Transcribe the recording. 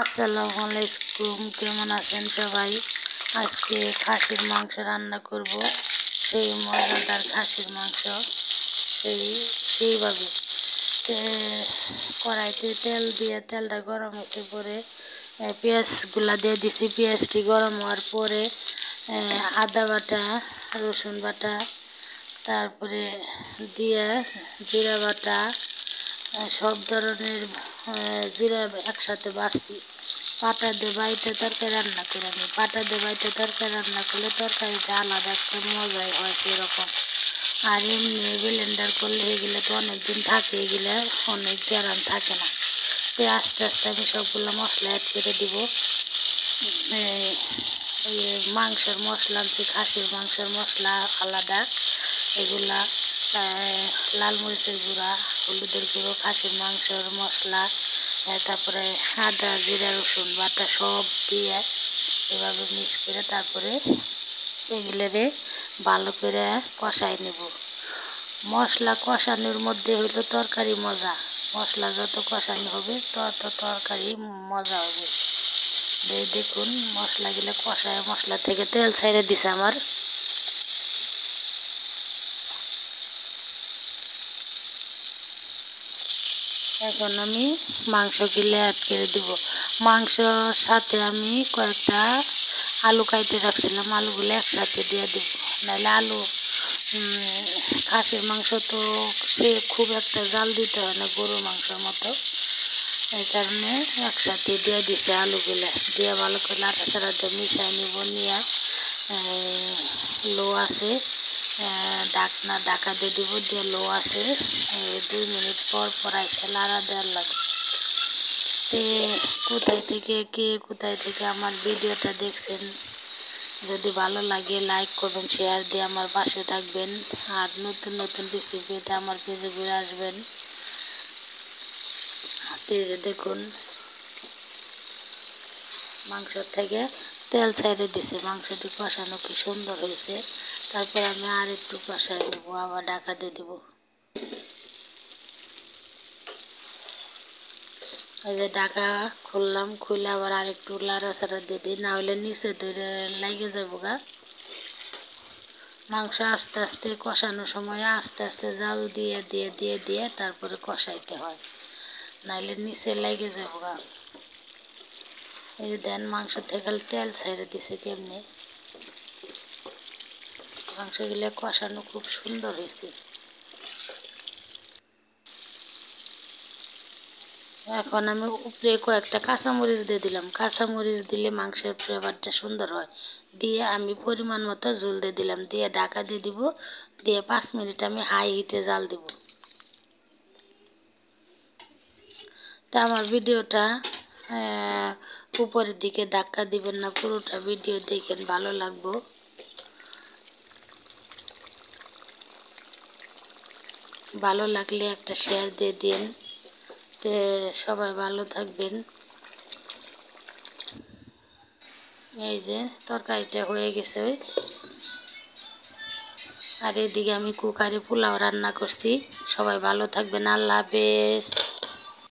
আসসালামু আলাইকুম, কেমন আছেন সবাই? আজকে খাসির মাংস রান্না করব। সেই মজাদার খাসির মাংস সেইভাবে কড়াইতে তেল দিয়ে তেলটা গরম হতে পরে পেঁয়াজগুলা দিয়ে দিছি। পেঁয়াজটি গরম হওয়ার পরে আদা বাটা, রসুন বাটা, তারপরে দিয়ে জিরা বাটা, সব ধরনের জিরা একসাথে বাড়ছি। পাটা দিয়ে বাইটে তরকারি রান্না করে আমি পাটা দিয়ে বাইটে তরকারি রান্না করলে তরকারিটা আলাদা একটা মজাই হয় সেরকম। আর এমনি ব্লেন্ডার করলে এগুলো তো অনেকদিন থাকে, এগুলো অনেক গ্যারান থাকে না। তো আস্তে আস্তে আমি সবগুলো মশলা অ্যাড করে দিব। মাংসের মশলা আনছি, খাসির মাংসের মশলা আলাদা, এগুলা লাল মরিচের গুঁড়া, হলুদের গুঁড়ো, খাসির মাংসের মশলা, তারপরে আদা জিরা রসুন বাটা সব দিয়ে এভাবে মিক্স করে তারপরে এগুলোরে ভালো করে কষাই নেব। মশলা কষানোর মধ্যে হইলো তরকারি মজা। মশলা যত কষানো হবে তত তরকারি মজা হবে। দেখুন মশলাগুলো কষায় মশলা থেকে তেল ছেড়ে দিছে আমার। এখন আমি মাংসগুলো অ্যাড করে দিব। মাংসর সাথে আমি কয়েকটা আলু কাটে রাখছিলাম, আলুগুলো একসাথে দিয়ে দেব, নাহলে আলু খাসির মাংস তো সে খুব একটা জাল দিতে হয় না গরুর মাংসের মতো, এই কারণে একসাথে দিয়ে দিছে। আলুগুলো দিয়ে ভালো করে লাড়াচাড়া দিয়ে মিশাই নিব। নিয়ে লো আছে ঢাকা দিয়ে দিব, দিয়ে লো আছে 2 মিনিট পর পর এসে লাড়া দেওয়ার লাগে। কোথায় থেকে আমার ভিডিওটা দেখছেন, যদি ভালো লাগে লাইক করবেন, শেয়ার দিয়ে আমার পাশে থাকবেন। আর নতুন নতুন রেসিপিতে আমার পেজে ঘুরে আসবেন। দেখুন মাংস থেকে তেল ছেড়ে দিছে, মাংসটি কষানো কি সুন্দর হয়েছে। তারপর আমি আর একটু কষাই নেবো, আবার ঢাকা দিয়ে দেবো। এই যে ঢাকা খুললাম, খুলে আবার আরেকটু লাড়াচাড়া দিয়ে দিই, না হলে নিচে ধরে লেগে যাবো গা। মাংস আস্তে আস্তে কষানোর সময় আস্তে আস্তে জাল দিয়ে দিয়ে দিয়ে দিয়ে তারপরে কষাইতে হয়, নাহলে নিচে লেগে যাবো গা। এই যে দেন মাংস থেকে তেল ছেড়ে দিছে কেমনি। মাংসগুলো কষানো খুব সুন্দর হয়েছে। এখন আমি উপরে কয়েকটা কাঁচামরিচ দিয়ে দিলাম। কাঁচামরিচ দিলে মাংসের ফ্লেভারটা সুন্দর হয়। দিয়ে আমি পরিমাণ মতো ঝোল দিয়ে দিলাম, দিয়ে ঢাকা দিয়ে দিব। দিয়ে 5 মিনিট আমি হাই হিটে জাল দিব। তা আমার ভিডিওটা উপরের দিকে ধাক্কা দিবেন না, পুরোটা ভিডিও দেখেন, ভালো লাগবো। ভালো লাগলে একটা শেয়ার দিয়ে দিন। সবাই ভালো থাকবেন। এই যে তরকারিটা হয়ে গেছে। আর এদিকে আমি কুকারে পোলাও রান্না করছি। সবাই ভালো থাকবেন, আল্লাহ হাফেজ।